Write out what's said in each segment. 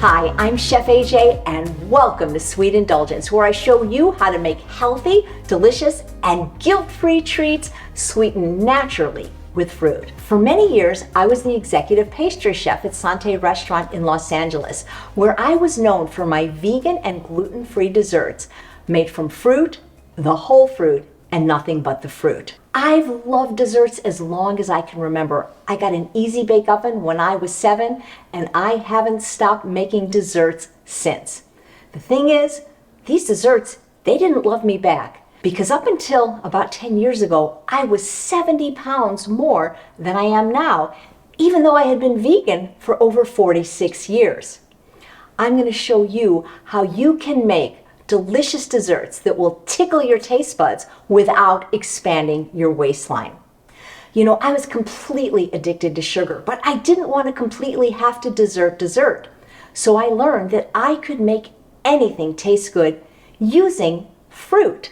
Hi, I'm Chef AJ and welcome to Sweet Indulgence, where I show you how to make healthy, delicious, and guilt-free treats sweetened naturally with fruit. For many years, I was the executive pastry chef at Sante Restaurant in Los Angeles, where I was known for my vegan and gluten-free desserts made from fruit, the whole fruit, and nothing but the fruit. I've loved desserts as long as I can remember. I got an easy bake oven when I was 7, and I haven't stopped making desserts since. The thing is, these desserts, they didn't love me back, because up until about 10 years ago, I was 70 pounds more than I am now, even though I had been vegan for over 46 years. I'm going to show you how you can make delicious desserts that will tickle your taste buds without expanding your waistline. You know, I was completely addicted to sugar, but I didn't want to completely have to dessert. So I learned that I could make anything taste good using fruit,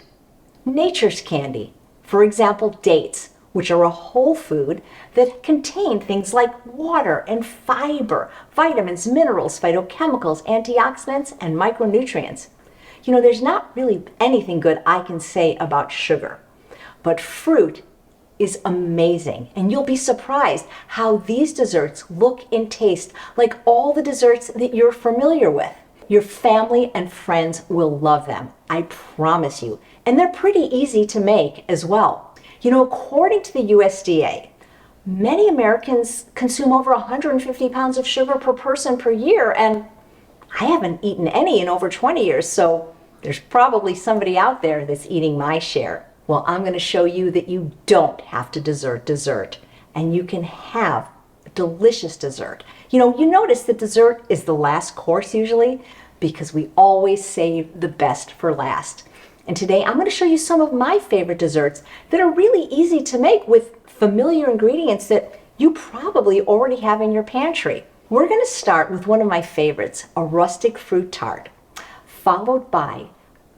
nature's candy. For example, dates, which are a whole food that contain things like water and fiber, vitamins, minerals, phytochemicals, antioxidants, and micronutrients. You know, there's not really anything good I can say about sugar, but fruit is amazing, and you'll be surprised how these desserts look and taste like all the desserts that you're familiar with. Your family and friends will love them, I promise you, and they're pretty easy to make as well. You know, according to the USDA, many Americans consume over 150 pounds of sugar per person per year, and I haven't eaten any in over 20 years, so there's probably somebody out there that's eating my share. Well, I'm going to show you that you don't have to dessert, and you can have a delicious dessert. You know, you notice that dessert is the last course usually because we always save the best for last. And today I'm going to show you some of my favorite desserts that are really easy to make with familiar ingredients that you probably already have in your pantry. We're going to start with one of my favorites, a rustic fruit tart, followed by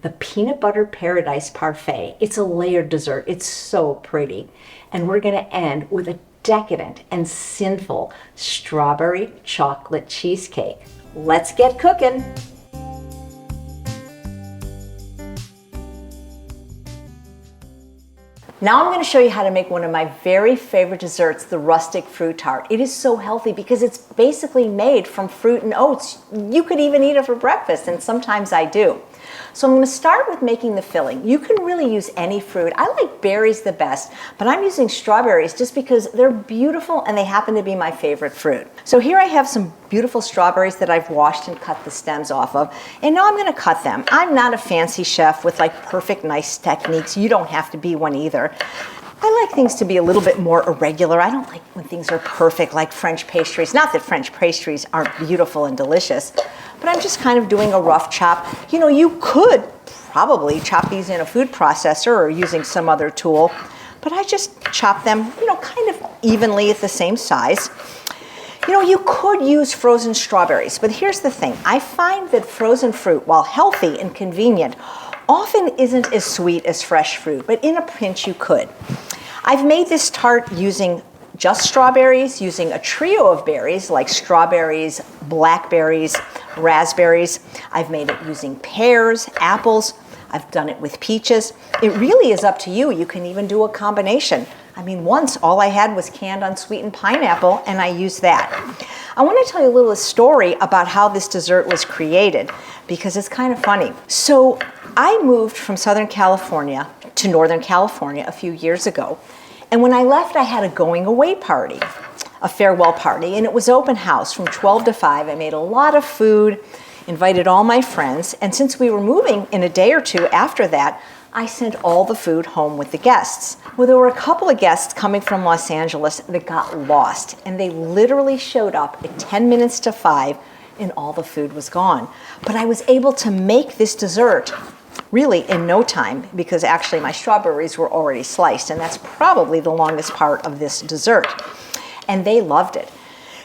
the peanut butter paradise parfait. It's a layered dessert. It's so pretty. And we're going to end with a decadent and sinful strawberry chocolate cheesecake. Let's get cooking. Now I'm going to show you how to make one of my very favorite desserts, the rustic fruit tart. It is so healthy because it's basically made from fruit and oats. You could even eat it for breakfast, and sometimes I do. So I'm going to start with making the filling. You can really use any fruit. I like berries the best, but I'm using strawberries just because they're beautiful and they happen to be my favorite fruit. So here I have some beautiful strawberries that I've washed and cut the stems off of, and now I'm going to cut them. I'm not a fancy chef with like perfect nice techniques. You don't have to be one either. I like things to be a little bit more irregular. I don't like when things are perfect like French pastries. Not that French pastries aren't beautiful and delicious, but I'm just kind of doing a rough chop. You know, you could probably chop these in a food processor or using some other tool, but I just chop them, you know, kind of evenly at the same size. You know, you could use frozen strawberries, but here's the thing. I find that frozen fruit, while healthy and convenient, often isn't as sweet as fresh fruit, but in a pinch you could. I've made this tart using just strawberries, using a trio of berries like strawberries, blackberries, raspberries. I've made it using pears, apples. I've done it with peaches. It really is up to you. You can even do a combination. I mean, once all I had was canned unsweetened pineapple, and I used that. I want to tell you a little story about how this dessert was created, because it's kind of funny. So I moved from Southern California to Northern California a few years ago. And when I left, I had a going away party, a farewell party, and it was open house from 12 to 5. I made a lot of food, invited all my friends, and since we were moving in a day or two after that, I sent all the food home with the guests. Well, there were a couple of guests coming from Los Angeles that got lost, and they literally showed up at 10 minutes to 5, and all the food was gone. But I was able to make this dessert really in no time, because actually my strawberries were already sliced, and that's probably the longest part of this dessert. And they loved it.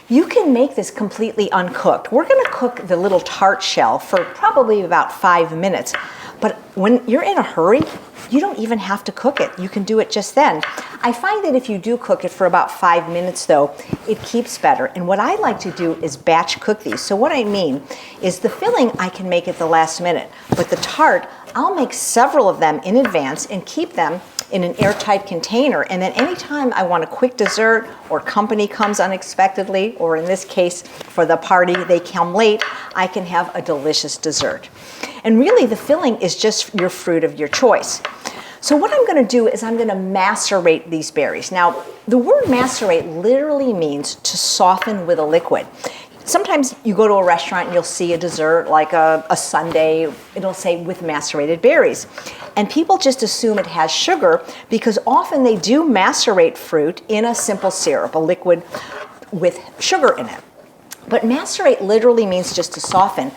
You can make this completely uncooked. We're going to cook the little tart shell for probably about 5 minutes, but when you're in a hurry, you don't even have to cook it. You can do it just then. I find that if you do cook it for about 5 minutes though, it keeps better. And what I like to do is batch cook these. So what I mean is the filling I can make at the last minute, but the tart, I'll make several of them in advance and keep them in an airtight container. And then anytime I want a quick dessert or company comes unexpectedly, or in this case for the party, they come late, I can have a delicious dessert. And really the filling is just your fruit of your choice. So what I'm going to do is I'm going to macerate these berries. Now, the word macerate literally means to soften with a liquid. Sometimes you go to a restaurant and you'll see a dessert like a sundae, it'll say with macerated berries. And people just assume it has sugar because often they do macerate fruit in a simple syrup, a liquid with sugar in it. But macerate literally means just to soften.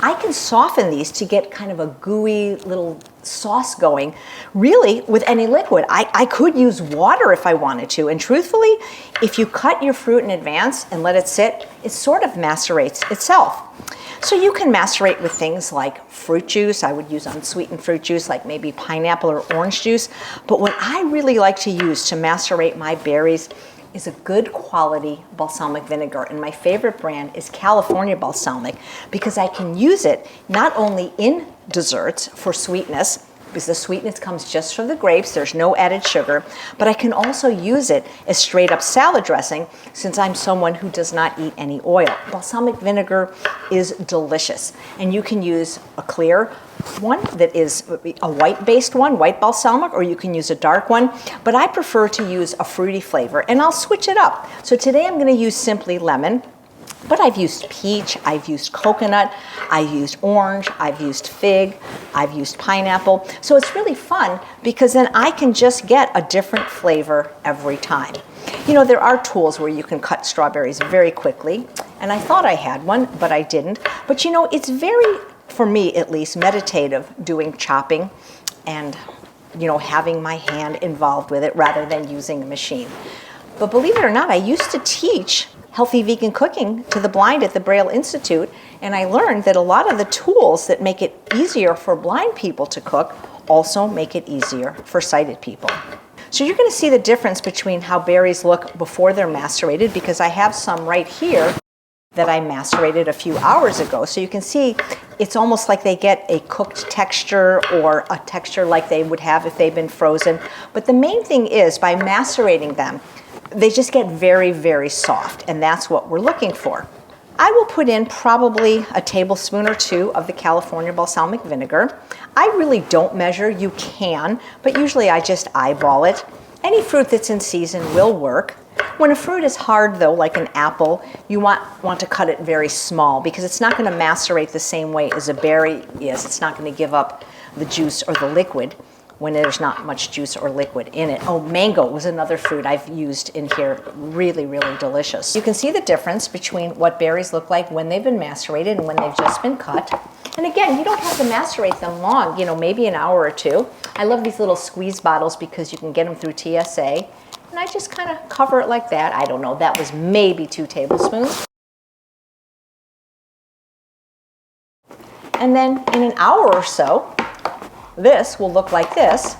I can soften these to get kind of a gooey little sauce going, really with any liquid. I could use water if I wanted to, and truthfully, if you cut your fruit in advance and let it sit, it sort of macerates itself. So you can macerate with things like fruit juice. I would use unsweetened fruit juice, like maybe pineapple or orange juice. But what I really like to use to macerate my berries is a good quality balsamic vinegar. And my favorite brand is California balsamic because I can use it not only in desserts for sweetness, because the sweetness comes just from the grapes, there's no added sugar, but I can also use it as straight up salad dressing since I'm someone who does not eat any oil. Balsamic vinegar is delicious, and you can use a clear one that is a white-based one, white balsamic, or you can use a dark one, but I prefer to use a fruity flavor, and I'll switch it up. So today I'm going to use simply lemon, but I've used peach, I've used coconut, I've used orange, I've used fig, I've used pineapple. So it's really fun because then I can just get a different flavor every time. You know, there are tools where you can cut strawberries very quickly, and I thought I had one, but I didn't. But you know, it's very, for me at least, meditative doing chopping and, you know, having my hand involved with it rather than using a machine. But believe it or not, I used to teach healthy vegan cooking to the blind at the Braille Institute, and I learned that a lot of the tools that make it easier for blind people to cook also make it easier for sighted people. So you're going to see the difference between how berries look before they're macerated, because I have some right here that I macerated a few hours ago. So you can see it's almost like they get a cooked texture or a texture like they would have if they've been frozen. But the main thing is by macerating them, they just get very, very soft, and that's what we're looking for. I will put in probably a tablespoon or two of the California balsamic vinegar. I really don't measure, you can, but usually I just eyeball it. Any fruit that's in season will work. When a fruit is hard though, like an apple, you want to cut it very small because it's not going to macerate the same way as a berry is. It's not going to give up the juice or the liquid when there's not much juice or liquid in it. Oh, mango was another fruit I've used in here. Really, really delicious. You can see the difference between what berries look like when they've been macerated and when they've just been cut. And again, you don't have to macerate them long, you know, maybe an hour or two. I love these little squeeze bottles because you can get them through TSA. And I just kind of cover it like that. I don't know, that was maybe 2 tablespoons. And then in an hour or so, this will look like this,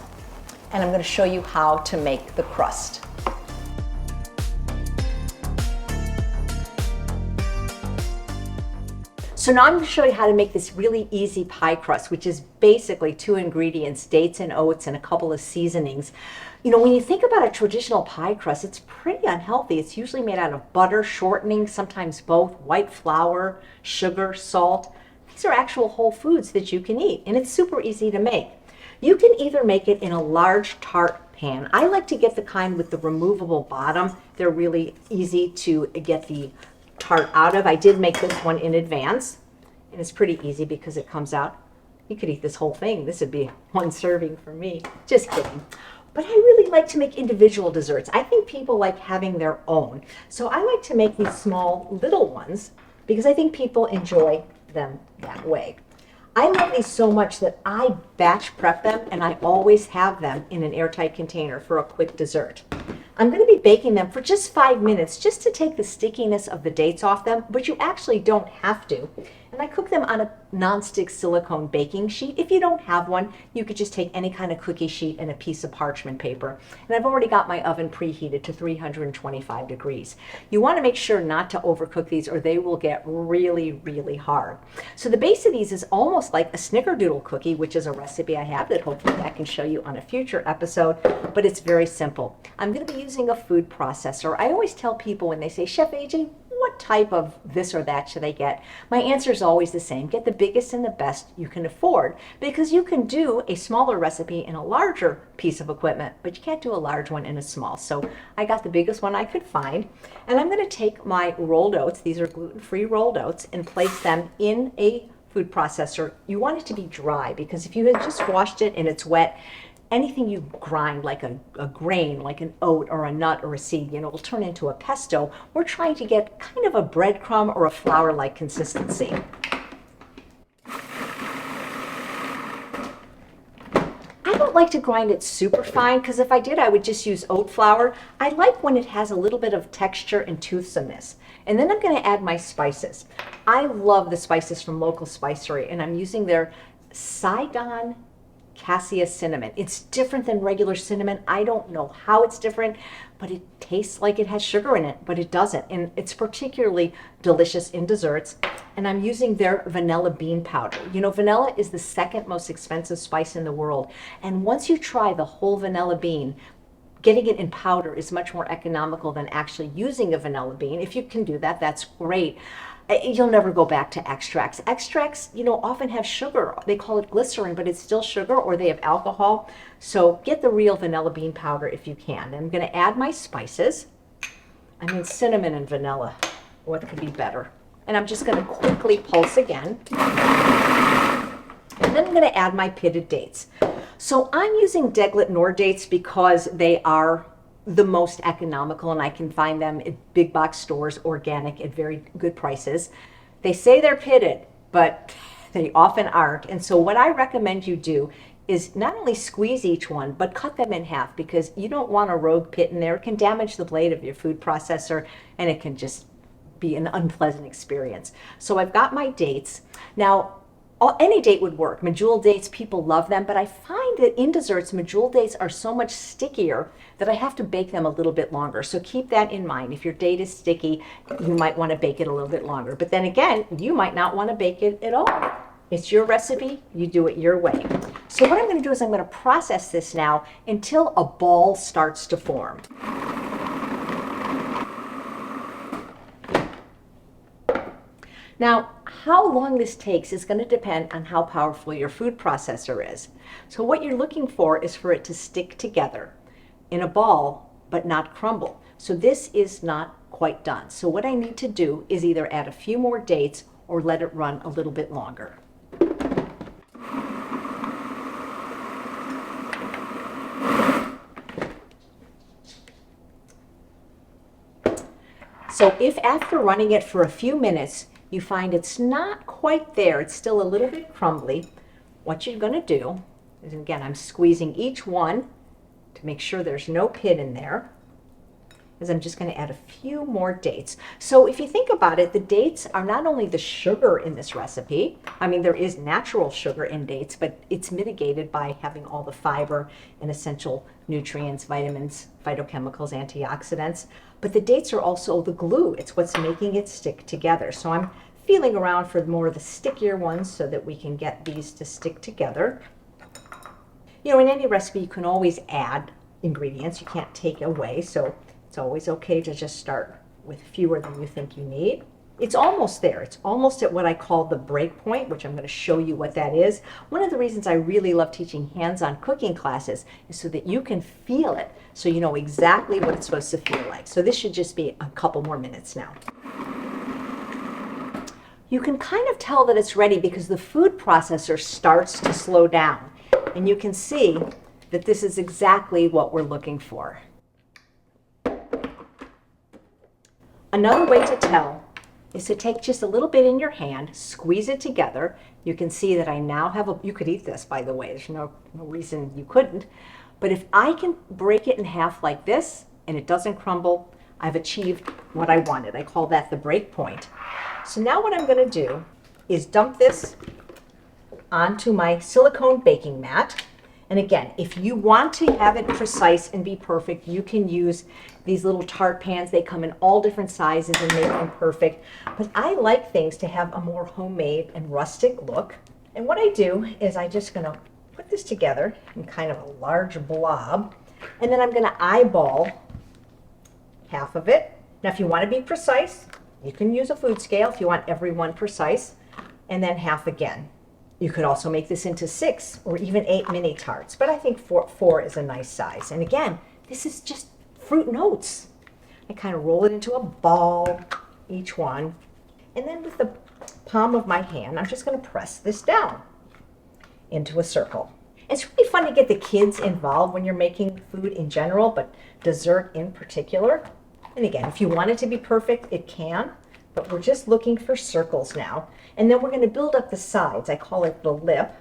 and I'm going to show you how to make the crust. So now I'm going to show you how to make this really easy pie crust, which is basically 2 ingredients, dates and oats and a couple of seasonings. You know, when you think about a traditional pie crust, it's pretty unhealthy. It's usually made out of butter, shortening, sometimes both, white flour, sugar, salt. These are actual whole foods that you can eat, and it's super easy to make. You can either make it in a large tart pan. I like to get the kind with the removable bottom. They're really easy to get the tart out of. I did make this one in advance, and it's pretty easy because it comes out. You could eat this whole thing. This would be 1 serving for me. Just kidding. But I really like to make individual desserts. I think people like having their own. So I like to make these small little ones because I think people enjoy them that way. I love these so much that I batch prep them, and I always have them in an airtight container for a quick dessert. I'm going to be baking them for just 5 minutes just to take the stickiness of the dates off them, but you actually don't have to. And I cook them on a nonstick silicone baking sheet. If you don't have one, you could just take any kind of cookie sheet and a piece of parchment paper. And I've already got my oven preheated to 325 degrees. You want to make sure not to overcook these or they will get really, really hard. So the base of these is almost like a snickerdoodle cookie, which is a recipe I have that hopefully I can show you on a future episode, but it's very simple. I'm going to be using a food processor. I always tell people when they say, Chef AJ, what type of this or that should I get? My answer is always the same. Get the biggest and the best you can afford, because you can do a smaller recipe in a larger piece of equipment, but you can't do a large one in a small. So I got the biggest one I could find, and I'm going to take my rolled oats, these are gluten-free rolled oats, and place them in a food processor. You want it to be dry, because if you had just washed it and it's wet, anything you grind, like a grain, like an oat or a nut or a seed, will turn into a pesto. We're trying to get kind of a breadcrumb or a flour-like consistency. I don't like to grind it super fine, because if I did, I would just use oat flour. I like when it has a little bit of texture and toothsomeness. And then I'm going to add my spices. I love the spices from Local Spicery, and I'm using their Saigon cassia cinnamon. It's different than regular cinnamon. I don't know how it's different, but it tastes like it has sugar in it, but it doesn't. And it's particularly delicious in desserts. And I'm using their vanilla bean powder. Vanilla is the second most expensive spice in the world. And once you try the whole vanilla bean, getting it in powder is much more economical than actually using a vanilla bean. If you can do that, that's great. You'll never go back to extracts. Extracts, often have sugar. They call it glycerin, but it's still sugar, or they have alcohol. So get the real vanilla bean powder if you can. I'm going to add my spices. Cinnamon and vanilla. What could be better? And I'm just going to quickly pulse again. And then I'm going to add my pitted dates. So I'm using Deglet Nord dates because they are the most economical, and I can find them at big box stores, organic, at very good prices. They say they're pitted, but they often aren't. And so what I recommend you do is not only squeeze each one, but cut them in half, because you don't want a rogue pit in there. It can damage the blade of your food processor, and it can just be an unpleasant experience. So I've got my dates. Now, any date would work. Medjool dates, people love them, but I find that in desserts, medjool dates are so much stickier that I have to bake them a little bit longer. So keep that in mind. If your date is sticky, you might want to bake it a little bit longer. But then again, you might not want to bake it at all. It's your recipe, you do it your way. So what I'm going to do is I'm going to process this now until a ball starts to form. Now, how long this takes is going to depend on how powerful your food processor is. So what you're looking for is for it to stick together in a ball, but not crumble. So this is not quite done. So what I need to do is either add a few more dates or let it run a little bit longer. So if after running it for a few minutes, you find it's not quite there, it's still a little bit crumbly, what you're going to do is, again, I'm squeezing each one to make sure there's no pit in there, is I'm just going to add a few more dates. So if you think about it, the dates are not only the sugar in this recipe. There is natural sugar in dates, but it's mitigated by having all the fiber and essential nutrients, vitamins, phytochemicals, antioxidants. But the dates are also the glue. It's what's making it stick together. So I'm feeling around for more of the stickier ones so that we can get these to stick together. In any recipe, you can always add ingredients. You can't take away, so it's always okay to just start with fewer than you think you need. It's almost there. It's almost at what I call the break point, which I'm going to show you what that is. One of the reasons I really love teaching hands-on cooking classes is so that you can feel it, so you know exactly what it's supposed to feel like. So this should just be a couple more minutes now. You can kind of tell that it's ready because the food processor starts to slow down. And you can see that this is exactly what we're looking for. Another way to tell is to take just a little bit in your hand, squeeze it together. You can see that I now have you could eat this, by the way. There's no reason you couldn't. But if I can break it in half like this and it doesn't crumble, I've achieved what I wanted. I call that the break point. So now what I'm going to do is dump this onto my silicone baking mat. And again, if you want to have it precise and be perfect, you can use these little Tart pans. They come in all different sizes and make them perfect. But I like things to have a more homemade and rustic look. And what I do is I'm just going to put this together in kind of a large blob. And then I'm going to eyeball half of it. Now, if you want to be precise, you can use a food scale if you want every one precise. And then half again. You could also make this into 6 or even 8 mini tarts, but I think four is a nice size. And again, this is just fruit notes. I kind of roll it into a ball, each one. And then with the palm of my hand, I'm just going to press this down into a circle. It's really fun to get the kids involved when you're making food in general, but dessert in particular. And again, if you want it to be perfect, it can. But we're just looking for circles now. And then we're going to build up the sides. I call it the lip,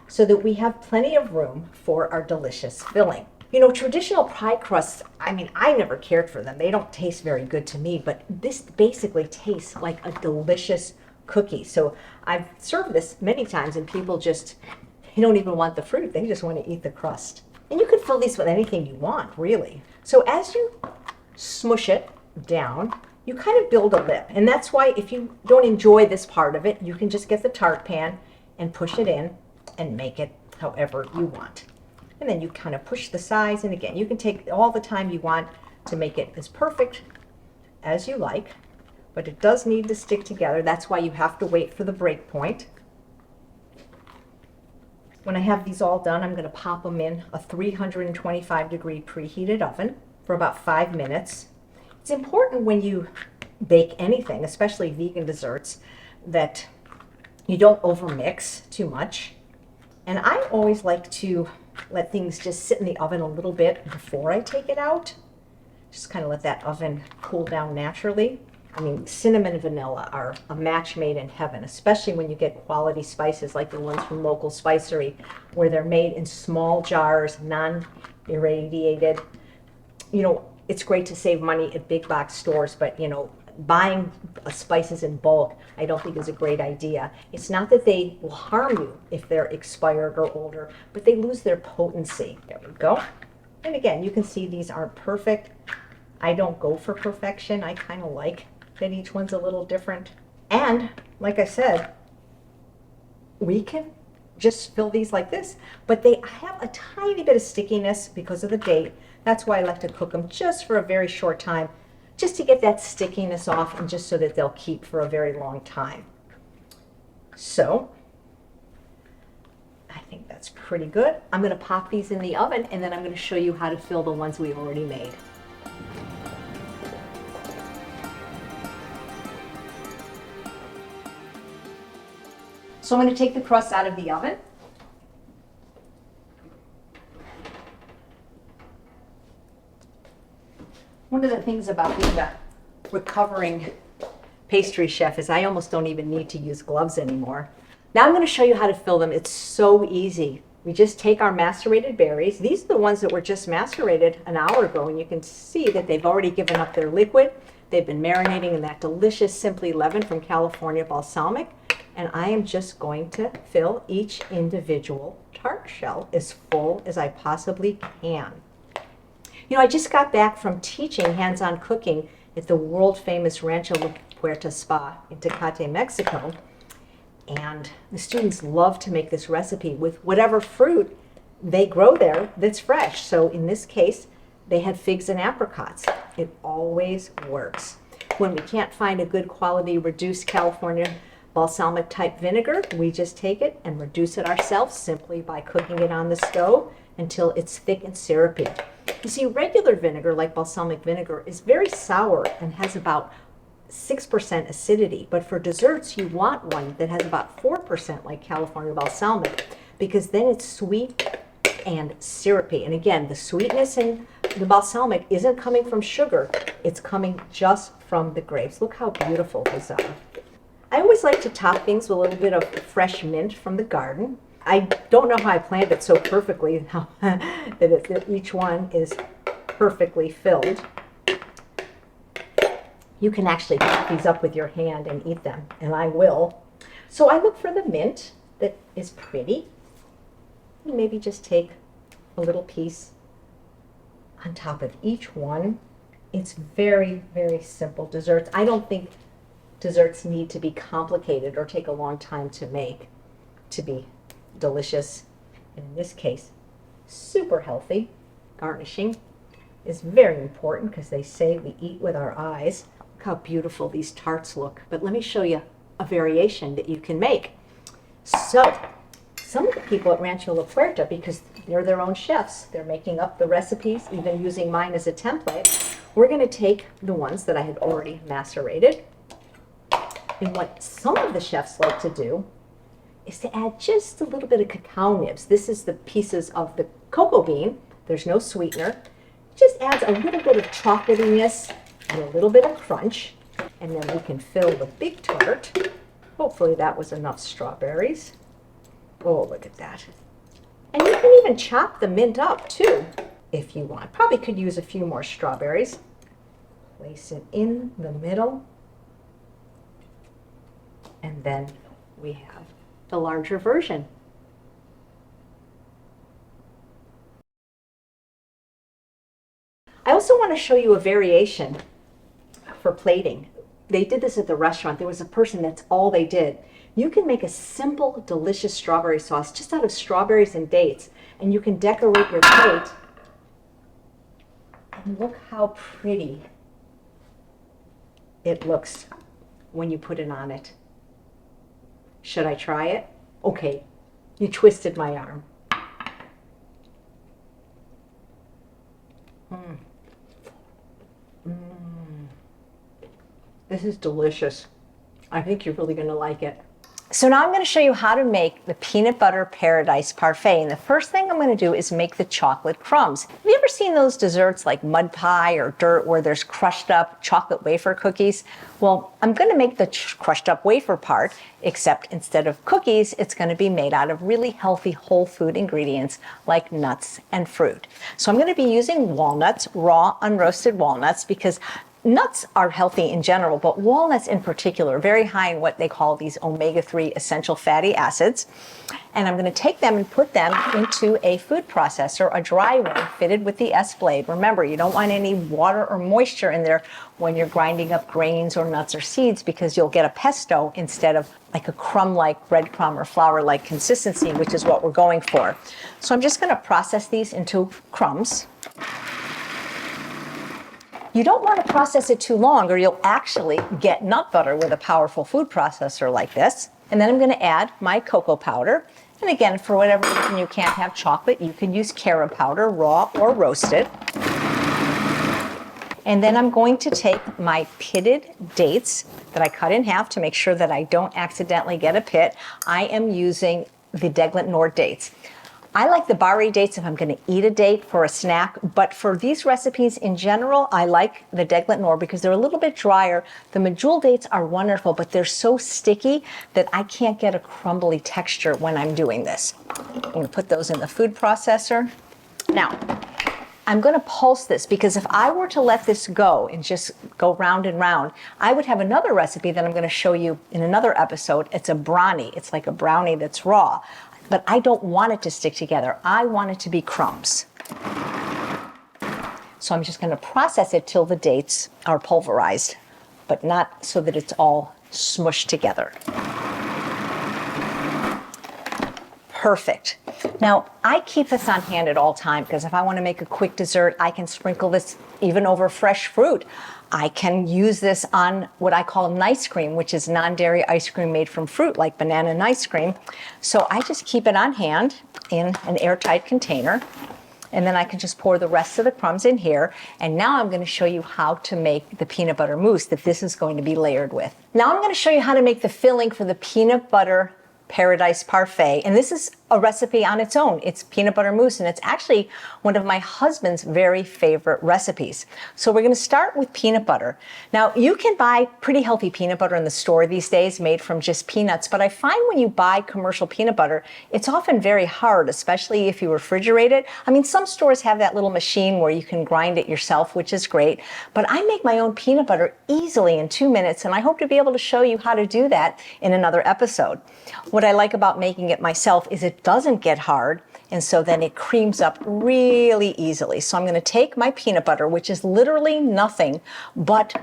so that we have plenty of room for our delicious filling. You know, traditional pie crusts, I mean, I never cared for them. They don't taste very good to me, but this basically tastes like a delicious cookie. So I've served this many times and people just, they don't even want the fruit. They just want to eat the crust. And you can fill these with anything you want, really. So as you smush it down, you kind of build a lip. And that's why if you don't enjoy this part of it, you can just get the Tart pan and push it in and make it however you want. And then you kind of push the sides. And again, you can take all the time you want to make it as perfect as you like, but it does need to stick together. That's why you have to wait for the break point. When I have these all done, I'm going to pop them in a 325-degree preheated oven for about 5 minutes. It's important when you bake anything, especially vegan desserts, that you don't overmix too much. And I always like to let things just sit in the oven a little bit before I take it out. Just kind of let that oven cool down naturally. I mean, cinnamon and vanilla are a match made in heaven, especially when you get quality spices like the ones from local spicery, where they're made in small jars, non-irradiated. You know, it's great to save money at big box stores, but you know, buying spices in bulk, I don't think is a great idea. It's not that they will harm you if they're expired or older, but they lose their potency. There we go. And again, you can see these aren't perfect. I don't go for perfection. I kind of like that each one's a little different. And like I said, we can just fill these like this, but they have a tiny bit of stickiness because of the date. That's why I like to cook them just for a very short time, just to get that stickiness off and just so that they'll keep for a very long time. So I think that's pretty good. I'm going to pop these in the oven and then I'm going to show you how to fill the ones we already made. So I'm going to take the crust out of the oven. One of the things about being a recovering pastry chef is I almost don't even need to use gloves anymore. Now I'm going to show you how to fill them. It's so easy. We just take our macerated berries. These are the ones that were just macerated an hour ago, and you can see that they've already given up their liquid. They've been marinating in that delicious Simply Leaven from California balsamic. And I am just going to fill each individual tart shell as full as I possibly can. You know, I just got back from teaching hands-on cooking at the world-famous Rancho La Puerta Spa in Tecate, Mexico. And the students love to make this recipe with whatever fruit they grow there that's fresh. So in this case, they had figs and apricots. It always works. When we can't find a good quality reduced California balsamic type vinegar, we just take it and reduce it ourselves simply by cooking it on the stove until it's thick and syrupy. You see, regular vinegar, like balsamic vinegar, is very sour and has about 6% acidity. But for desserts, you want one that has about 4% like California balsamic, because then it's sweet and syrupy. And again, the sweetness in the balsamic isn't coming from sugar. It's coming just from the grapes. Look how beautiful these are. I always like to top things with a little bit of fresh mint from the garden. I don't know how I planned it so perfectly that each one is perfectly filled. You can actually pick these up with your hand and eat them, and I will. So I look for the mint that is pretty. And maybe just take a little piece on top of each one. It's very, very simple desserts. I don't think desserts need to be complicated or take a long time to make to be delicious. And in this case, super healthy. Garnishing is very important because they say we eat with our eyes. Look how beautiful these tarts look. But let me show you a variation that you can make. So some of the people at Rancho La Puerta, because they're their own chefs, they're making up the recipes, even using mine as a template. We're going to take the ones that I had already macerated. And what some of the chefs like to do is to add just a little bit of cacao nibs. This is the pieces of the cocoa bean. There's no sweetener. It just adds a little bit of chocolatiness and a little bit of crunch. And then we can fill the big tart. Hopefully that was enough strawberries. Oh, look at that. And you can even chop the mint up too, if you want. Probably could use a few more strawberries. Place it in the middle. And then we have the larger version. I also want to show you a variation for plating. They did this at the restaurant. There was a person, that's all they did. You can make a simple, delicious strawberry sauce just out of strawberries and dates, and you can decorate your plate. And look how pretty it looks when you put it on it. Should I try it? Okay, you twisted my arm. This is delicious. I think you're really going to like it. So now I'm going to show you how to make the peanut butter paradise parfait. And the first thing I'm going to do is make the chocolate crumbs. Have you ever seen those desserts like mud pie or dirt where there's crushed up chocolate wafer cookies? Well, I'm going to make the crushed up wafer part, except instead of cookies, it's going to be made out of really healthy whole food ingredients like nuts and fruit. So I'm going to be using walnuts, raw unroasted walnuts, because nuts are healthy in general, but walnuts in particular are very high in what they call these omega-3 essential fatty acids. And I'm going to take them and put them into a food processor, a dry one fitted with the S-blade. Remember, you don't want any water or moisture in there when you're grinding up grains or nuts or seeds, because you'll get a pesto instead of like a crumb-like, breadcrumb or flour-like consistency, which is what we're going for. So I'm just going to process these into crumbs. You don't want to process it too long or you'll actually get nut butter with a powerful food processor like this. And then I'm going to add my cocoa powder. And again, for whatever reason you can't have chocolate, you can use carob powder, raw or roasted. And then I'm going to take my pitted dates that I cut in half to make sure that I don't accidentally get a pit. I am using the Deglet Nord dates. I like the Bari dates if I'm going to eat a date for a snack, but for these recipes in general, I like the Deglet Nord because they're a little bit drier. The Medjool dates are wonderful, but they're so sticky that I can't get a crumbly texture when I'm doing this. I'm going to put those in the food processor. Now, I'm going to pulse this because if I were to let this go and just go round and round, I would have another recipe that I'm going to show you in another episode. It's a brownie. It's like a brownie that's raw. But I don't want it to stick together. I want it to be crumbs. So I'm just going to process it till the dates are pulverized, but not so that it's all smushed together. Perfect. Now, I keep this on hand at all times because if I want to make a quick dessert, I can sprinkle this even over fresh fruit. I can use this on what I call nice cream, which is non-dairy ice cream made from fruit like banana nice cream. So I just keep it on hand in an airtight container. And then I can just pour the rest of the crumbs in here. And now I'm going to show you how to make the peanut butter mousse that this is going to be layered with. Now I'm going to show you how to make the filling for the peanut butter paradise parfait. And this is a recipe on its own. It's peanut butter mousse, and it's actually one of my husband's very favorite recipes. So we're going to start with peanut butter. Now, you can buy pretty healthy peanut butter in the store these days made from just peanuts, but I find when you buy commercial peanut butter, it's often very hard, especially if you refrigerate it. I mean, some stores have that little machine where you can grind it yourself, which is great, but I make my own peanut butter easily in 2 minutes, and I hope to be able to show you how to do that in another episode. What I like about making it myself is it doesn't get hard, and so then it creams up really easily. So I'm going to take my peanut butter, which is literally nothing but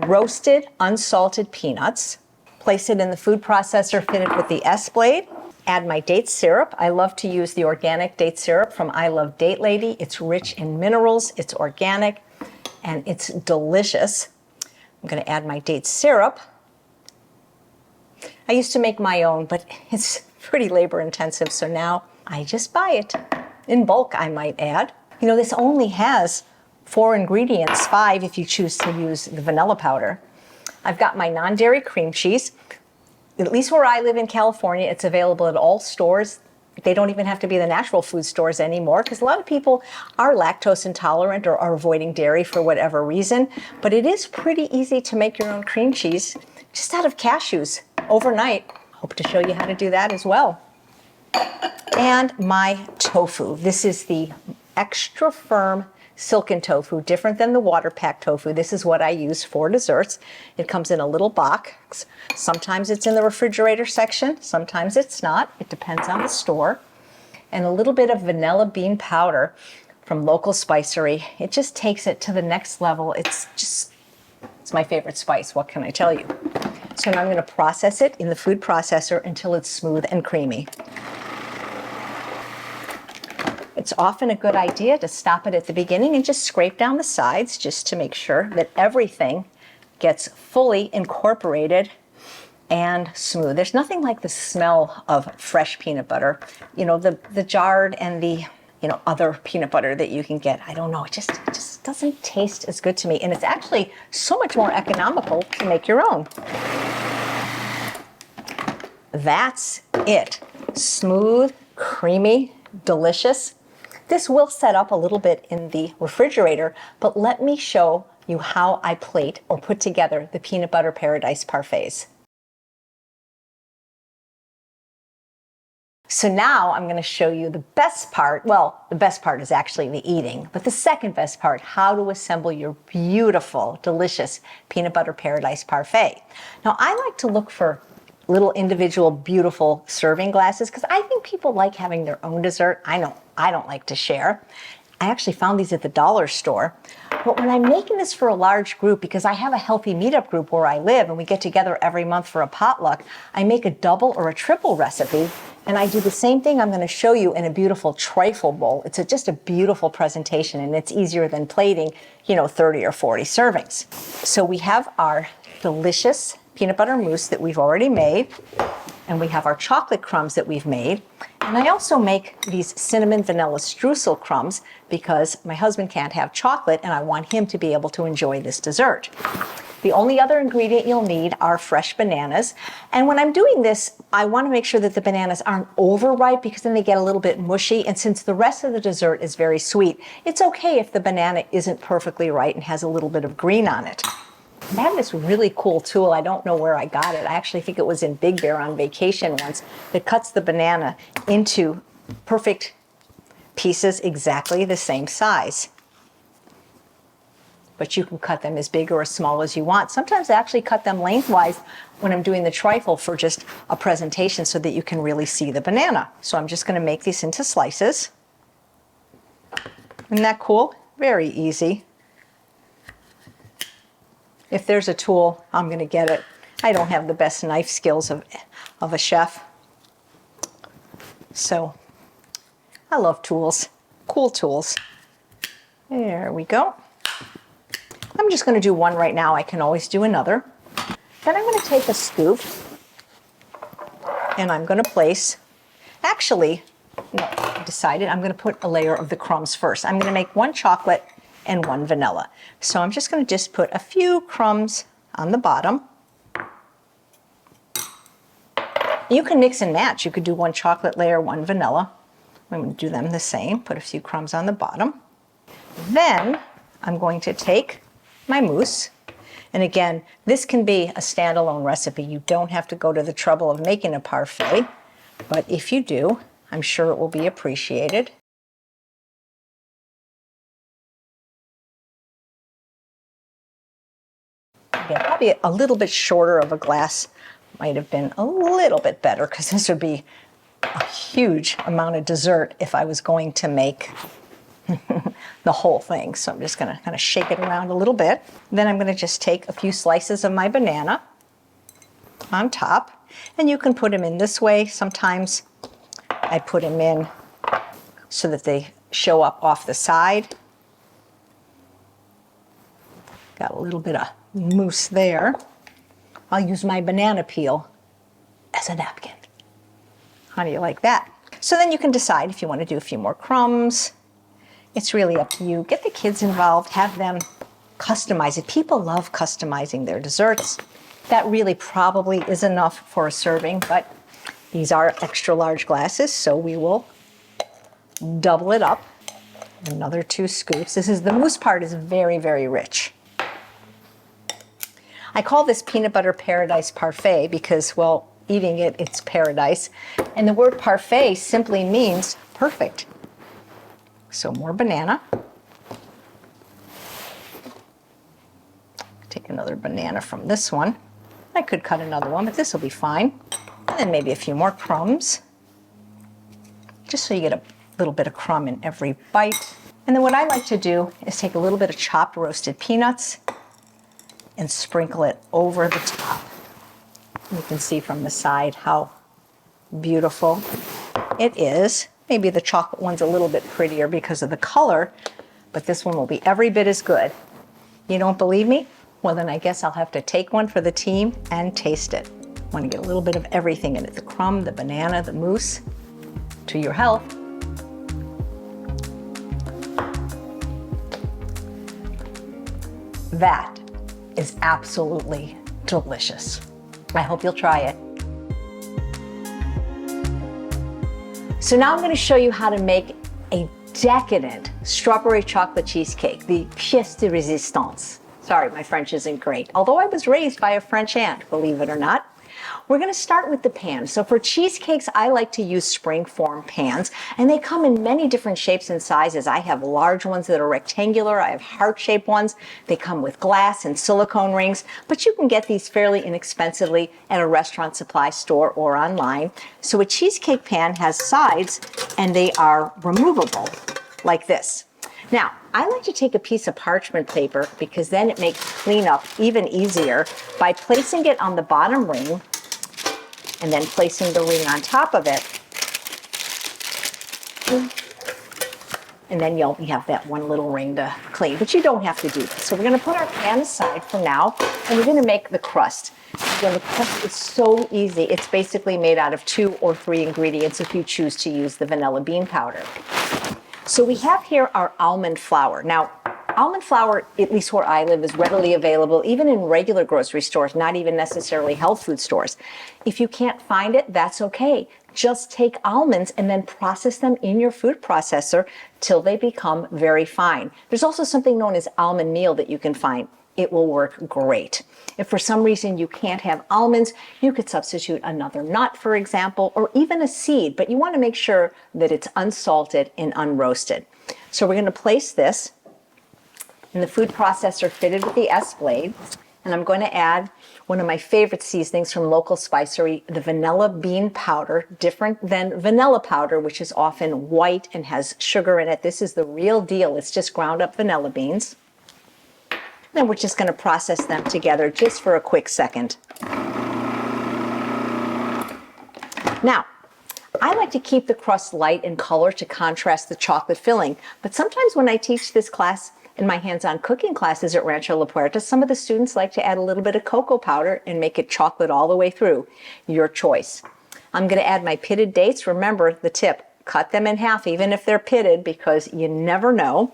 roasted, unsalted peanuts, place it in the food processor fitted with the S-blade, add my date syrup. I love to use the organic date syrup from I Love Date Lady. It's rich in minerals, it's organic, and it's delicious. I'm going to add my date syrup. I used to make my own, but it's pretty labor intensive, so now I just buy it in bulk, I might add. You know, this only has 4 ingredients, 5 if you choose to use the vanilla powder. I've got my non-dairy cream cheese. At least where I live in California, it's available at all stores. They don't even have to be the natural food stores anymore, because a lot of people are lactose intolerant or are avoiding dairy for whatever reason. But it is pretty easy to make your own cream cheese just out of cashews overnight. Hope to show you how to do that as well. And my tofu. This is the extra firm silken tofu, different than the water packed tofu. This is what I use for desserts. It comes in a little box. Sometimes it's in the refrigerator section, sometimes it's not. It depends on the store. And a little bit of vanilla bean powder from local spicery. It just takes it to the next level. It's my favorite spice, what can I tell you? So now I'm going to process it in the food processor until it's smooth and creamy. It's often a good idea to stop it at the beginning and just scrape down the sides just to make sure that everything gets fully incorporated and smooth. There's nothing like the smell of fresh peanut butter. You know, the jarred and the other peanut butter that you can get. I don't know, it just doesn't taste as good to me. And it's actually so much more economical to make your own. That's it. Smooth, creamy, delicious. This will set up a little bit in the refrigerator, but let me show you how I plate or put together the peanut butter paradise parfaits. So now I'm going to show you the best part. Well, the best part is actually the eating, but the second best part, how to assemble your beautiful, delicious peanut butter paradise parfait. Now, I like to look for little individual beautiful serving glasses because I think people like having their own dessert. I know I don't like to share. I actually found these at the dollar store. But when I'm making this for a large group, because I have a healthy meetup group where I live and we get together every month for a potluck, I make a double or a triple recipe. And I do the same thing I'm going to show you in a beautiful trifle bowl. It's just a beautiful presentation, and it's easier than plating, 30 or 40 servings. So we have our delicious peanut butter mousse that we've already made, and we have our chocolate crumbs that we've made. And I also make these cinnamon vanilla streusel crumbs because my husband can't have chocolate and I want him to be able to enjoy this dessert. The only other ingredient you'll need are fresh bananas. And when I'm doing this, I want to make sure that the bananas aren't overripe because then they get a little bit mushy. And since the rest of the dessert is very sweet, it's okay if the banana isn't perfectly right and has a little bit of green on it. I have this really cool tool. I don't know where I got it. I actually think it was in Big Bear on vacation once, that cuts the banana into perfect pieces exactly the same size. But you can cut them as big or as small as you want. Sometimes I actually cut them lengthwise when I'm doing the trifle for just a presentation so that you can really see the banana. So I'm just going to make these into slices. Isn't that cool? Very easy. If there's a tool, I'm going to get it. I don't have the best knife skills of a chef. So I love tools, cool tools. There we go. I'm just going to do one right now. I can always do another. Then I'm going to take a scoop and I'm going to place, actually, no, I decided I'm going to put a layer of the crumbs first. I'm going to make one chocolate and one vanilla. So I'm just going to just put a few crumbs on the bottom. You can mix and match. You could do one chocolate layer, one vanilla. I'm going to do them the same. Put a few crumbs on the bottom. Then I'm going to take my mousse. And again, this can be a standalone recipe. You don't have to go to the trouble of making a parfait. But if you do, I'm sure it will be appreciated. Again, probably a little bit shorter of a glass might have been a little bit better, because this would be a huge amount of dessert if I was going to make the whole thing. So I'm just going to kind of shake it around a little bit. Then I'm going to just take a few slices of my banana on top, and you can put them in this way. Sometimes I put them in so that they show up off the side. Got a little bit of mousse there. I'll use my banana peel as a napkin. How do you like that? So then you can decide if you want to do a few more crumbs. It's really up to you. Get the kids involved, have them customize it. People love customizing their desserts. That really probably is enough for a serving, but these are extra large glasses, so we will double it up. Another 2 scoops. The mousse part is very, very rich. I call this peanut butter paradise parfait because, well, eating it, it's paradise. And the word parfait simply means perfect. So more banana. Take another banana from this one. I could cut another one, but this will be fine. And then maybe a few more crumbs, just so you get a little bit of crumb in every bite. And then what I like to do is take a little bit of chopped roasted peanuts and sprinkle it over the top. You can see from the side how beautiful it is. Maybe the chocolate one's a little bit prettier because of the color, but this one will be every bit as good. You don't believe me? Well, then I guess I'll have to take one for the team and taste it. Want to get a little bit of everything in it. The crumb, the banana, the mousse. To your health. That is absolutely delicious. I hope you'll try it. So now I'm going to show you how to make a decadent strawberry chocolate cheesecake, the pièce de résistance. Sorry, my French isn't great, although I was raised by a French aunt, believe it or not. We're going to start with the pan. So for cheesecakes, I like to use spring-form pans, and they come in many different shapes and sizes. I have large ones that are rectangular. I have heart-shaped ones. They come with glass and silicone rings, but you can get these fairly inexpensively at a restaurant supply store or online. So a cheesecake pan has sides, and they are removable like this. Now, I like to take a piece of parchment paper because then it makes cleanup even easier by placing it on the bottom ring and then placing the ring on top of it. And then you'll have that one little ring to clean, but you don't have to do this. So we're gonna put our pan aside for now, and we're gonna make the crust. Again, the crust is so easy. It's basically made out of 2 or 3 ingredients if you choose to use the vanilla bean powder. So we have here our almond flour. Now, almond flour, at least where I live, is readily available even in regular grocery stores, not even necessarily health food stores. If you can't find it, that's okay. Just take almonds and then process them in your food processor till they become very fine. There's also something known as almond meal that you can find. It will work great. If for some reason you can't have almonds, you could substitute another nut, for example, or even a seed, but you want to make sure that it's unsalted and unroasted. So we're going to place this in the food processor fitted with the S-blade, and I'm going to add one of my favorite seasonings from local spicery, the vanilla bean powder, different than vanilla powder, which is often white and has sugar in it. This is the real deal. It's just ground up vanilla beans. Then we're just going to process them together just for a quick second. Now, I like to keep the crust light in color to contrast the chocolate filling, but sometimes when I teach this class in my hands-on cooking classes at Rancho La Puerta, some of the students like to add a little bit of cocoa powder and make it chocolate all the way through. Your choice. I'm going to add my pitted dates. Remember the tip, cut them in half even if they're pitted because you never know.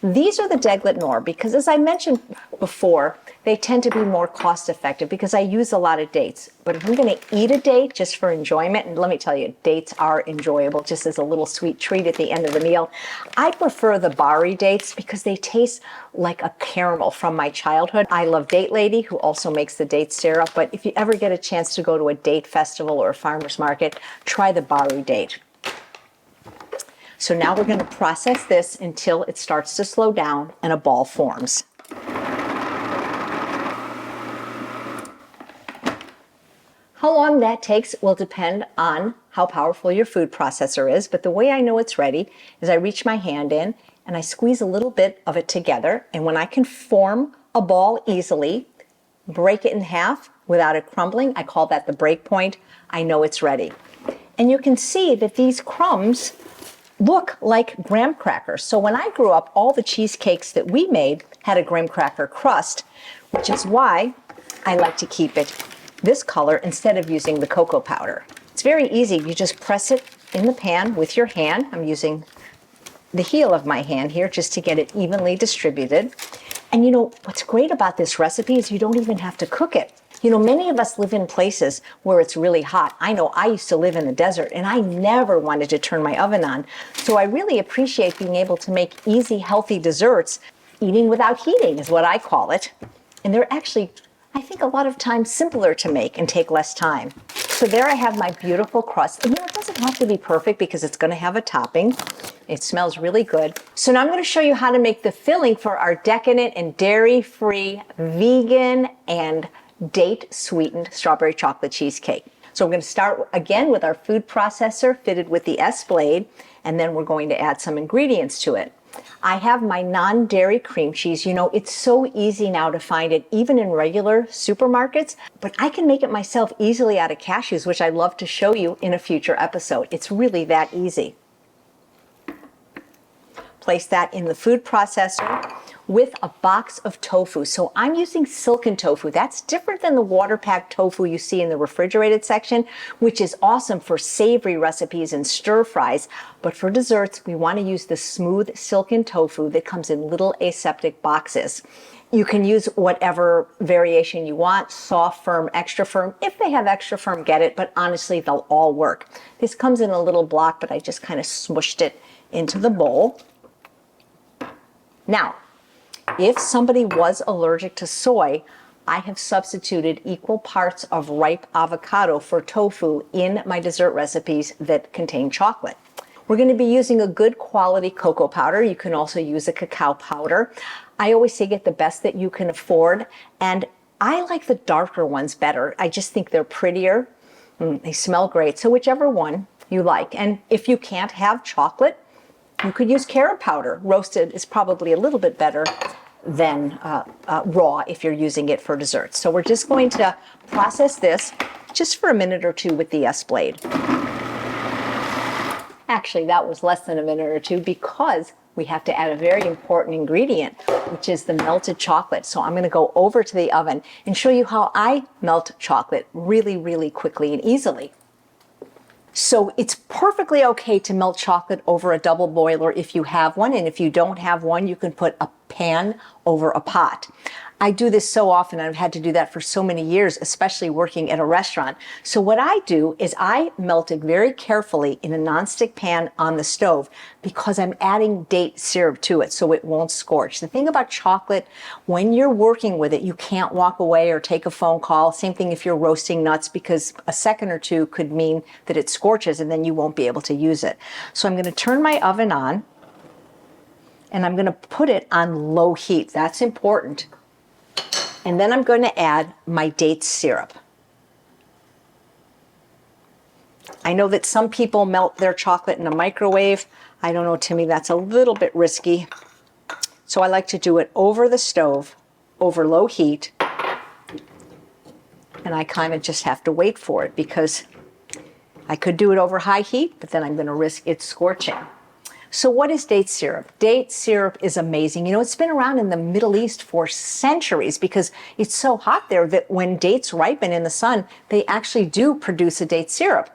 These are the Deglet Nor because, as I mentioned before, they tend to be more cost effective because I use a lot of dates. But if I'm going to eat a date just for enjoyment, and let me tell you, dates are enjoyable just as a little sweet treat at the end of the meal, I prefer the Bari dates because they taste like a caramel from my childhood. I love Date Lady, who also makes the date syrup, but if you ever get a chance to go to a date festival or a farmer's market, try the Bari date. So now we're going to process this until it starts to slow down and a ball forms. How long that takes will depend on how powerful your food processor is, but the way I know it's ready is I reach my hand in and I squeeze a little bit of it together, and when I can form a ball easily, break it in half without it crumbling, I call that the break point, I know it's ready. And you can see that these crumbs look like graham crackers. So when I grew up, all the cheesecakes that we made had a graham cracker crust, which is why I like to keep it this color instead of using the cocoa powder. It's very easy. You just press it in the pan with your hand. I'm using the heel of my hand here just to get it evenly distributed. And you know, what's great about this recipe is you don't even have to cook it. You know, many of us live in places where it's really hot. I know I used to live in the desert and I never wanted to turn my oven on. So I really appreciate being able to make easy, healthy desserts. Eating without heating is what I call it. And they're actually, I think, a lot of times simpler to make and take less time. So there I have my beautiful crust. And you know, it doesn't have to be perfect because it's going to have a topping. It smells really good. So now I'm going to show you how to make the filling for our decadent and dairy-free, vegan, and date-sweetened strawberry chocolate cheesecake. So we're going to start again with our food processor fitted with the S-blade, and then we're going to add some ingredients to it. I have my non-dairy cream cheese. You know, it's so easy now to find it even in regular supermarkets, but I can make it myself easily out of cashews, which I'd love to show you in a future episode. It's really that easy. Place that in the food processor with a box of tofu. So I'm using silken tofu. That's different than the water-packed tofu you see in the refrigerated section, which is awesome for savory recipes and stir fries. But for desserts, we want to use the smooth silken tofu that comes in little aseptic boxes. You can use whatever variation you want, soft, firm, extra firm. If they have extra firm, get it, but honestly, they'll all work. This comes in a little block, but I just kind of smushed it into the bowl. Now, if somebody was allergic to soy, I have substituted equal parts of ripe avocado for tofu in my dessert recipes that contain chocolate. We're going to be using a good quality cocoa powder. You can also use a cacao powder. I always say get the best that you can afford, and I like the darker ones better. I just think they're prettier. They smell great. So whichever one you like. And if you can't have chocolate, you could use carob powder. Roasted is probably a little bit better than raw if you're using it for desserts. So we're just going to process this just for a minute or two with the S-blade. Actually, that was less than a minute or two because we have to add a very important ingredient, which is the melted chocolate. So I'm going to go over to the oven and show you how I melt chocolate really, really quickly and easily. So it's perfectly okay to melt chocolate over a double boiler if you have one, and if you don't have one, you can put a pan over a pot. I do this so often, and I've had to do that for so many years, especially working at a restaurant. So what I do is I melt it very carefully in a nonstick pan on the stove because I'm adding date syrup to it so it won't scorch. The thing about chocolate, when you're working with it, you can't walk away or take a phone call. Same thing if you're roasting nuts, because a second or two could mean that it scorches and then you won't be able to use it. So I'm going to turn my oven on and I'm going to put it on low heat. That's important. And then I'm going to add my date syrup. I know that some people melt their chocolate in a microwave. I don't know, to me that's a little bit risky. So I like to do it over the stove, over low heat. And I kind of just have to wait for it because I could do it over high heat, but then I'm going to risk it scorching. So what is date syrup? Date syrup is amazing. You know, it's been around in the Middle East for centuries because it's so hot there that when dates ripen in the sun, they actually do produce a date syrup.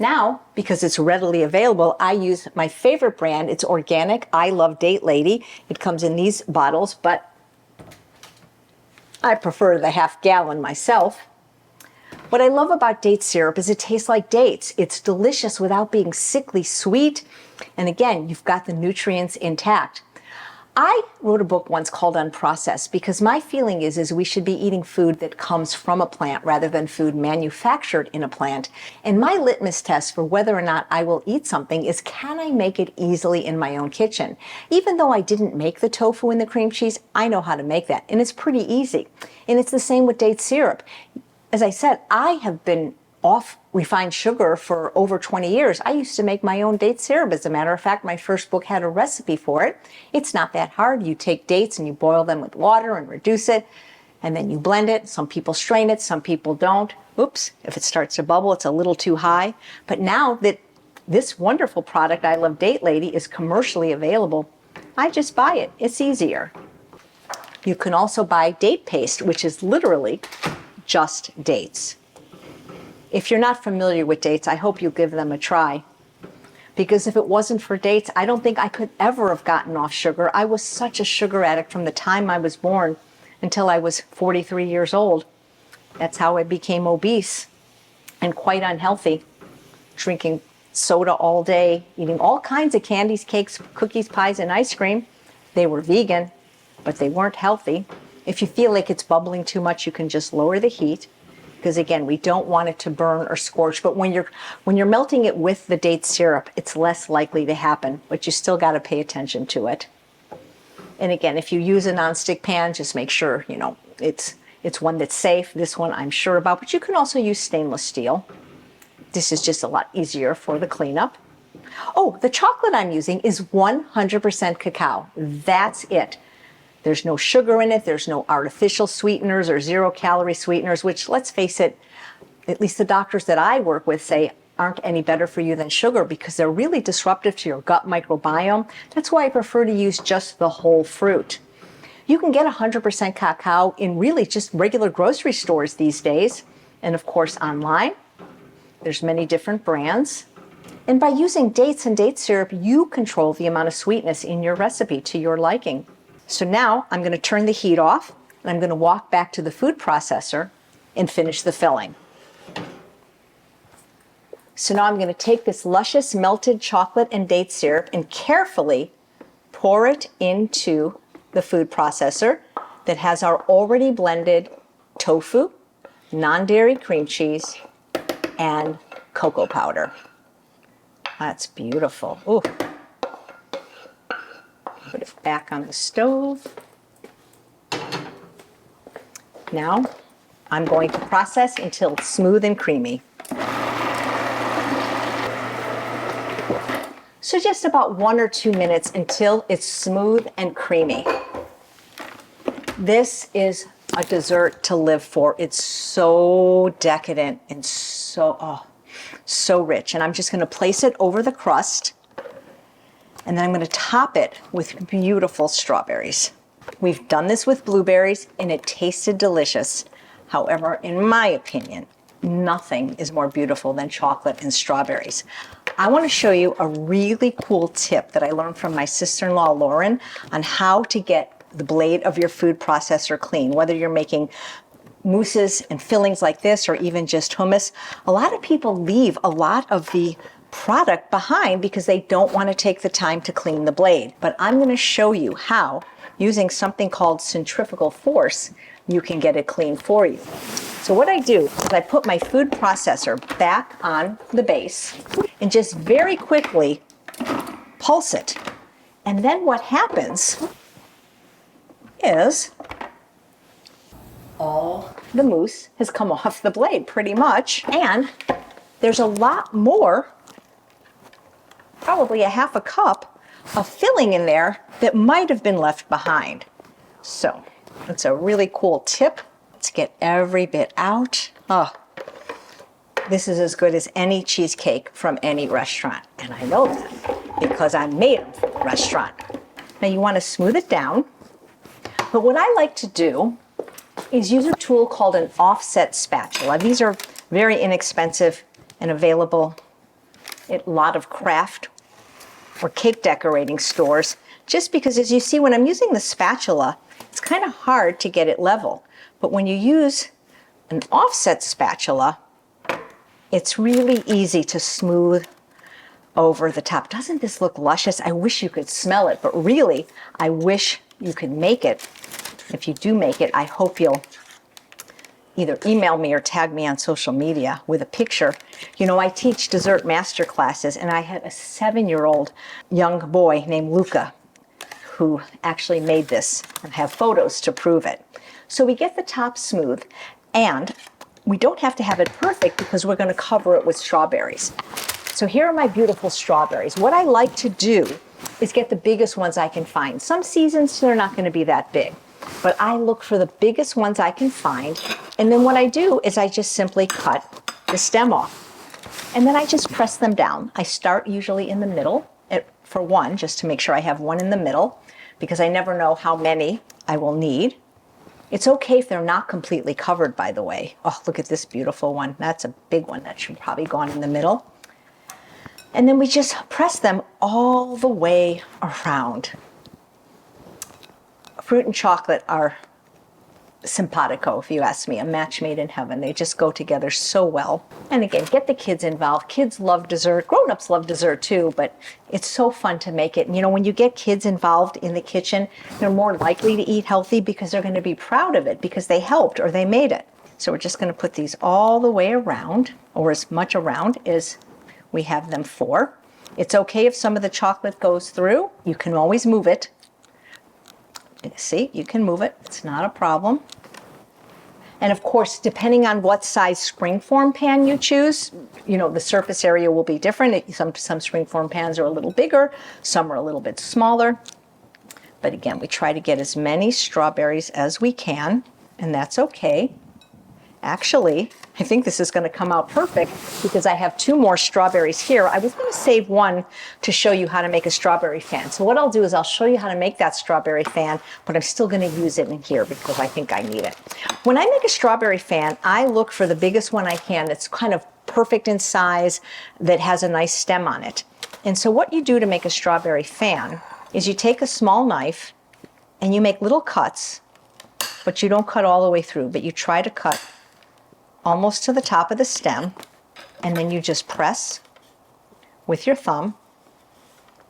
Now, because it's readily available, I use my favorite brand. It's organic. I love Date Lady. It comes in these bottles, but I prefer the half-gallon myself. What I love about date syrup is it tastes like dates. It's delicious without being sickly sweet. And again, you've got the nutrients intact. I wrote a book once called Unprocessed because my feeling is we should be eating food that comes from a plant rather than food manufactured in a plant. And my litmus test for whether or not I will eat something is, can I make it easily in my own kitchen? Even though I didn't make the tofu and the cream cheese, I know how to make that, and it's pretty easy. And it's the same with date syrup. As I said, I have been off refined sugar for over 20 years. I used to make my own date syrup. As a matter of fact, my first book had a recipe for it. It's not that hard. You take dates and you boil them with water and reduce it, and then you blend it. Some people strain it, some people don't. Oops, if it starts to bubble, it's a little too high. But now that this wonderful product, I Love Date Lady, is commercially available, I just buy it. It's easier. You can also buy date paste, which is literally just dates. If you're not familiar with dates, I hope you give them a try. Because if it wasn't for dates, I don't think I could ever have gotten off sugar. I was such a sugar addict from the time I was born until I was 43 years old. That's how I became obese and quite unhealthy. Drinking soda all day, eating all kinds of candies, cakes, cookies, pies, and ice cream. They were vegan, but they weren't healthy. If you feel like it's bubbling too much, you can just lower the heat. Because again, we don't want it to burn or scorch, but when you're melting it with the date syrup, it's less likely to happen, but you still got to pay attention to it. And again, if you use a nonstick pan, just make sure, it's one that's safe. This one I'm sure about, but you can also use stainless steel. This is just a lot easier for the cleanup. Oh, the chocolate I'm using is 100% cacao. That's it. There's no sugar in it, there's no artificial sweeteners or 0-calorie sweeteners, which, let's face it, at least the doctors that I work with say aren't any better for you than sugar because they're really disruptive to your gut microbiome. That's why I prefer to use just the whole fruit. You can get 100% cacao in really just regular grocery stores these days, and of course online. There's many different brands. And by using dates and date syrup, you control the amount of sweetness in your recipe to your liking. So now I'm going to turn the heat off and I'm going to walk back to the food processor and finish the filling. So now I'm going to take this luscious melted chocolate and date syrup and carefully pour it into the food processor that has our already blended tofu, non-dairy cream cheese, and cocoa powder. That's beautiful. Ooh. Put it back on the stove. Now I'm going to process until it's smooth and creamy. So just about 1 or 2 minutes until it's smooth and creamy. This is a dessert to live for. It's so decadent and so rich. And I'm just going to place it over the crust. And then I'm going to top it with beautiful strawberries. We've done this with blueberries and it tasted delicious. However, in my opinion, nothing is more beautiful than chocolate and strawberries. I want to show you a really cool tip that I learned from my sister-in-law, Lauren, on how to get the blade of your food processor clean, whether you're making mousses and fillings like this or even just hummus. A lot of people leave a lot of the product behind because they don't want to take the time to clean the blade. But I'm going to show you how, using something called centrifugal force, you can get it clean for you. So what I do is I put my food processor back on the base and just very quickly pulse it. And then what happens is all the mousse has come off the blade pretty much, and there's a lot more, probably a half a cup of filling in there that might have been left behind. So it's a really cool tip. Let's get every bit out. Oh, this is as good as any cheesecake from any restaurant. And I know that because I made them for the restaurant. Now you want to smooth it down. But what I like to do is use a tool called an offset spatula. These are very inexpensive and available at a lot of craft or cake decorating stores, just because as you see, when I'm using the spatula, it's kind of hard to get it level. But when you use an offset spatula, it's really easy to smooth over the top. Doesn't this look luscious? I wish you could smell it, but really, I wish you could make it. If you do make it, I hope you'll either email me or tag me on social media with a picture. You know, I teach dessert master classes, and I had a 7-year-old young boy named Luca who actually made this and have photos to prove it. So we get the top smooth, and we don't have to have it perfect because we're going to cover it with strawberries. So here are my beautiful strawberries. What I like to do is get the biggest ones I can find. Some seasons they're not going to be that big, but I look for the biggest ones I can find, and then what I do is I just simply cut the stem off, and then I just press them down. I start usually in the middle for one, just to make sure I have one in the middle, because I never know how many I will need. It's okay if they're not completely covered, by the way. Oh, look at this beautiful one. That's a big one. That should probably go on in the middle. And then we just press them all the way around. Fruit and chocolate are simpatico, if you ask me, a match made in heaven. They just go together so well. And again, get the kids involved. Kids love dessert. Grown-ups love dessert too, but it's so fun to make it. And you know, when you get kids involved in the kitchen, they're more likely to eat healthy because they're going to be proud of it because they helped or they made it. So we're just going to put these all the way around, or as much around as we have them for. It's okay if some of the chocolate goes through. You can always move it. See, you can move it. It's not a problem. And of course, depending on what size springform pan you choose, you know, the surface area will be different. Some springform pans are a little bigger, some are a little bit smaller. But again, we try to get as many strawberries as we can, and that's okay. Actually, I think this is going to come out perfect because I have 2 more strawberries here. I was going to save one to show you how to make a strawberry fan. So what I'll do is I'll show you how to make that strawberry fan, but I'm still going to use it in here because I think I need it. When I make a strawberry fan, I look for the biggest one I can that's kind of perfect in size, that has a nice stem on it. And so what you do to make a strawberry fan is you take a small knife and you make little cuts, but you don't cut all the way through, but you try to cut almost to the top of the stem, and then you just press with your thumb,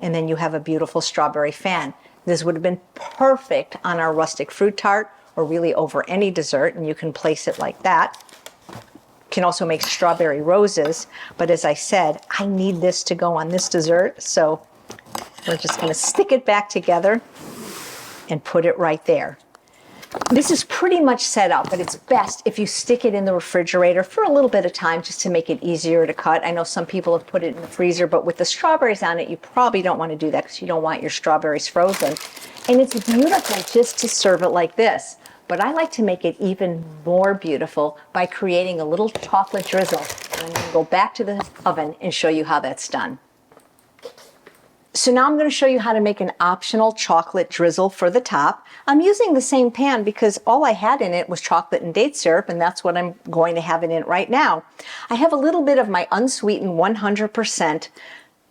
and then you have a beautiful strawberry fan. This would have been perfect on our rustic fruit tart, or really over any dessert, and you can place it like that. You can also make strawberry roses, but as I said, I need this to go on this dessert, so we're just going to stick it back together and put it right there. This is pretty much set up, but it's best if you stick it in the refrigerator for a little bit of time just to make it easier to cut. I know some people have put it in the freezer, but with the strawberries on it, you probably don't want to do that because you don't want your strawberries frozen. And it's beautiful just to serve it like this. But I like to make it even more beautiful by creating a little chocolate drizzle. And I'm going to go back to the oven and show you how that's done. So now I'm going to show you how to make an optional chocolate drizzle for the top. I'm using the same pan because all I had in it was chocolate and date syrup, and that's what I'm going to have it in right now. I have a little bit of my unsweetened 100%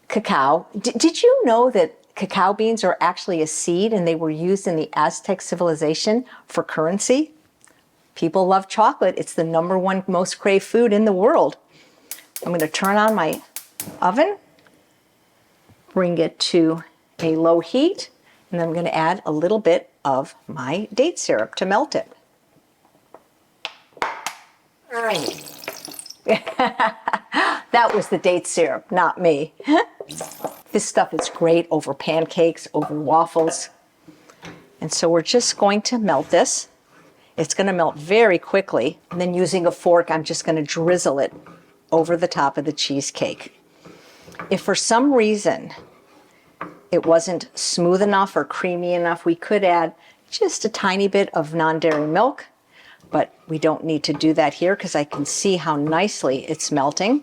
cacao. Did you know that cacao beans are actually a seed and they were used in the Aztec civilization for currency? People love chocolate. It's the #1 most craved food in the world. I'm going to turn on my oven. Bring it to a low heat, and then I'm going to add a little bit of my date syrup to melt it. All right. That was the date syrup, not me. This stuff is great over pancakes, over waffles. And so we're just going to melt this. It's going to melt very quickly, and then using a fork, I'm just going to drizzle it over the top of the cheesecake. If for some reason it wasn't smooth enough or creamy enough, we could add just a tiny bit of non-dairy milk, but we don't need to do that here because I can see how nicely it's melting.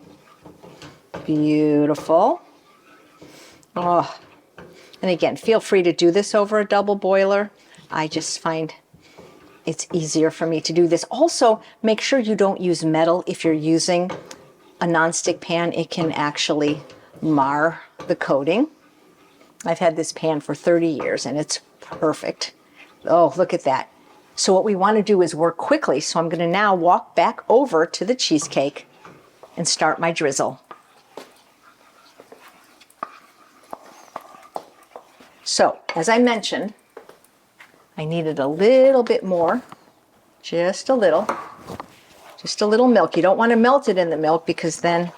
Beautiful. Oh, and again, feel free to do this over a double boiler. I just find it's easier for me to do this. Also, make sure you don't use metal if you're using a nonstick pan. It can actually mar the coating. I've had this pan for 30 years and it's perfect. Oh, look at that. So what we want to do is work quickly. So I'm going to now walk back over to the cheesecake and start my drizzle. So, as I mentioned, I needed a little bit more, just a little milk. You don't want to melt it in the milk because then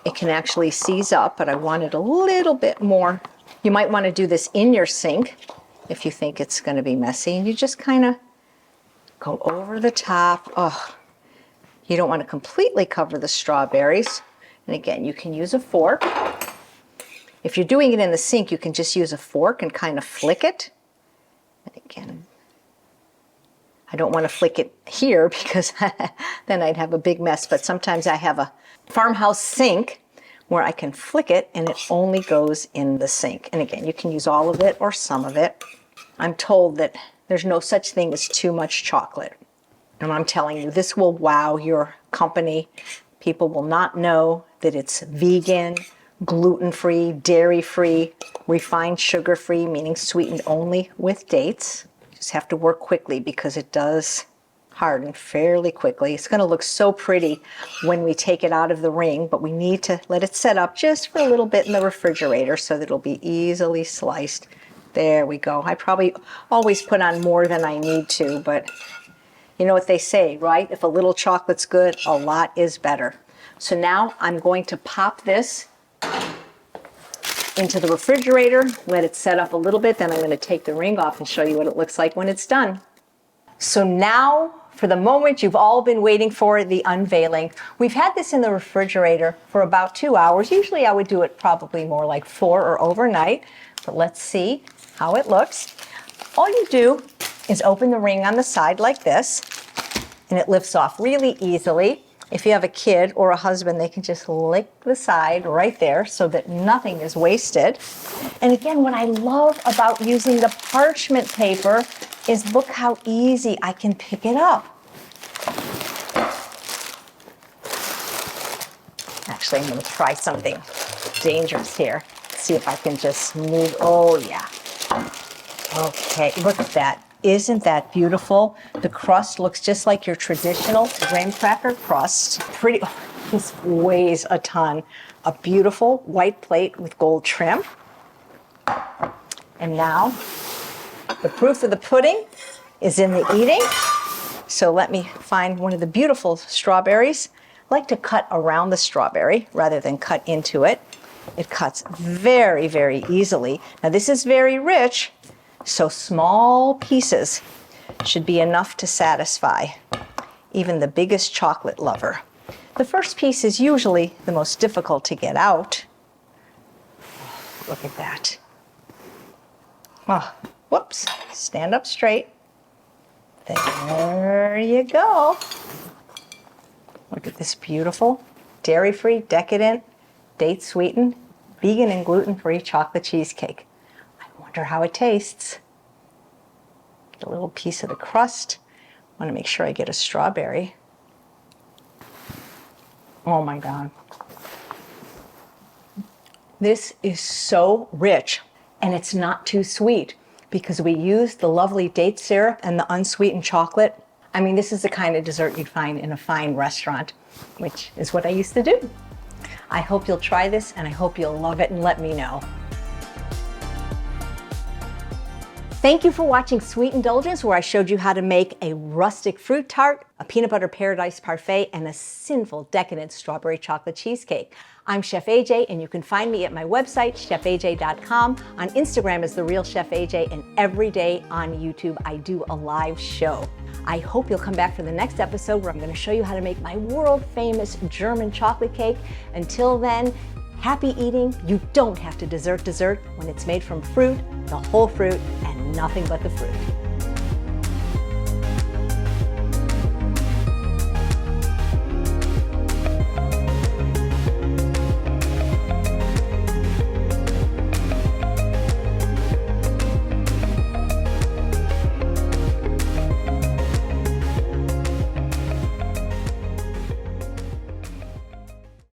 it can actually seize up, but I wanted a little bit more. You might want to do this in your sink if you think it's going to be messy, and you just kind of go over the top. Oh, you don't want to completely cover the strawberries. And again, you can use a fork. If you're doing it in the sink, you can just use a fork and kind of flick it. And again, I don't want to flick it here because then I'd have a big mess, but sometimes I have a farmhouse sink where I can flick it and it only goes in the sink. And again, you can use all of it or some of it. I'm told that there's no such thing as too much chocolate. And I'm telling you, this will wow your company. People will not know that it's vegan, gluten-free, dairy-free, refined sugar-free, meaning sweetened only with dates. You just have to work quickly because it does harden fairly quickly. It's going to look so pretty when we take it out of the ring, but we need to let it set up just for a little bit in the refrigerator so that it'll be easily sliced. There we go. I probably always put on more than I need to, but you know what they say, right? If a little chocolate's good, a lot is better. So now I'm going to pop this into the refrigerator, let it set up a little bit, then I'm going to take the ring off and show you what it looks like when it's done. So now for the moment you've all been waiting for, the unveiling. We've had this in the refrigerator for about 2 hours. Usually I would do it probably more like 4 or overnight, but let's see how it looks. All you do is open the ring on the side like this, and it lifts off really easily. If you have a kid or a husband, they can just lick the side right there so that nothing is wasted. And again, what I love about using the parchment paper is look how easy I can pick it up. Actually, I'm going to try something dangerous here. See if I can just move. Oh, yeah. Okay, look at that. Isn't that beautiful? The crust looks just like your traditional graham cracker crust. Pretty, oh, this weighs a ton. A beautiful white plate with gold trim. And now, the proof of the pudding is in the eating. So let me find one of the beautiful strawberries. I like to cut around the strawberry rather than cut into it. It cuts very, very easily. Now this is very rich, so small pieces should be enough to satisfy even the biggest chocolate lover. The first piece is usually the most difficult to get out. Look at that. Oh, whoops, stand up straight. There you go. Look at this beautiful, dairy-free, decadent, date-sweetened, vegan and gluten-free chocolate cheesecake. I wonder how it tastes. Get a little piece of the crust. I want to make sure I get a strawberry. Oh my God. This is so rich, and it's not too sweet because we used the lovely date syrup and the unsweetened chocolate. I mean, this is the kind of dessert you'd find in a fine restaurant, which is what I used to do. I hope you'll try this, and I hope you'll love it and let me know. Thank you for watching Sweet Indulgence, where I showed you how to make a rustic fruit tart, a peanut butter paradise parfait, and a sinful decadent strawberry chocolate cheesecake. I'm Chef AJ, and you can find me at my website, chefaj.com, on Instagram as The Real Chef AJ, and every day on YouTube I do a live show. I hope you'll come back for the next episode where I'm going to show you how to make my world-famous German chocolate cake. Until then, happy eating. You don't have to dessert when it's made from fruit, the whole fruit, and nothing but the fruit.